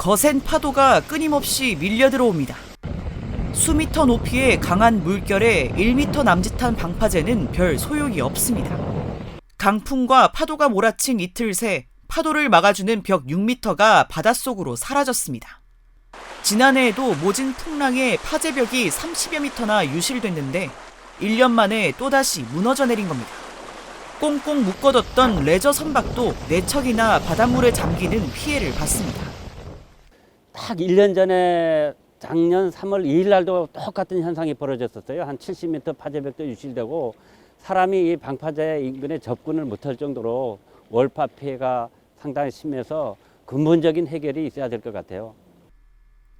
거센 파도가 끊임없이 밀려 들어옵니다. 수미터 높이의 강한 물결에 1미터 남짓한 방파제는 별 소용이 없습니다. 강풍과 파도가 몰아친 이틀 새 파도를 막아주는 벽 6미터가 바닷속으로 사라졌습니다. 지난해에도 모진 풍랑에 파제벽이 30여 미터나 유실됐는데 1년 만에 또다시 무너져 내린 겁니다. 꽁꽁 묶어뒀던 레저 선박도 4척이나 바닷물에 잠기는 피해를 봤습니다. 딱 1년 전에 작년 3월 2일 날도 똑같은 현상이 벌어졌었어요. 한 70m 파제벽도 유실되고 사람이 이 방파제 인근에 접근을 못할 정도로 월파 피해가 상당히 심해서 근본적인 해결이 있어야 될 것 같아요.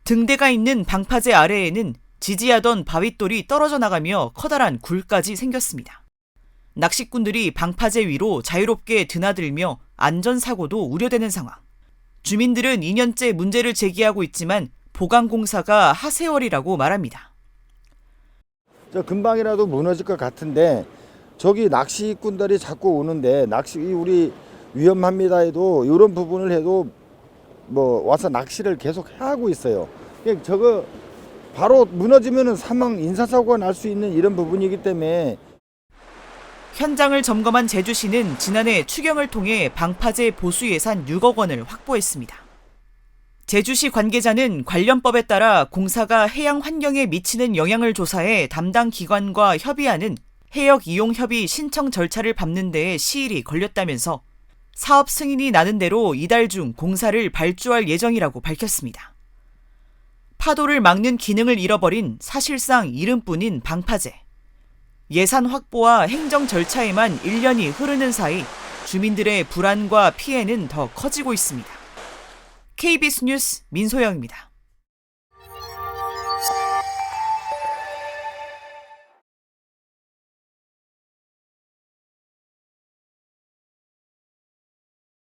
등대가 있는 방파제 아래에는 지지하던 바윗돌이 떨어져 나가며 커다란 굴까지 생겼습니다. 낚시꾼들이 방파제 위로 자유롭게 드나들며 안전사고도 우려되는 상황. 주민들은 2년째 문제를 제기하고 있지만 보강공사가 하세월이라고 말합니다. 금방이라도 무너질 것 같은데 저기 낚시꾼들이 자꾸 오는데 낚시 우리 위험합니다 해도 이런 부분을 해도 뭐 와서 낚시를 계속 하고 있어요. 저거 바로 무너지면은 사망 인사사고가 날 수 있는 이런 부분이기 때문에. 현장을 점검한 제주시는 지난해 추경을 통해 방파제 보수 예산 6억 원을 확보했습니다. 제주시 관계자는 관련법에 따라 공사가 해양 환경에 미치는 영향을 조사해 담당 기관과 협의하는 해역 이용 협의 신청 절차를 밟는 데에 시일이 걸렸다면서 사업 승인이 나는 대로 이달 중 공사를 발주할 예정이라고 밝혔습니다. 파도를 막는 기능을 잃어버린 사실상 이름뿐인 방파제. 예산 확보와 행정 절차에만 1년이 흐르는 사이 주민들의 불안과 피해는 더 커지고 있습니다. KBS 뉴스 민소영입니다.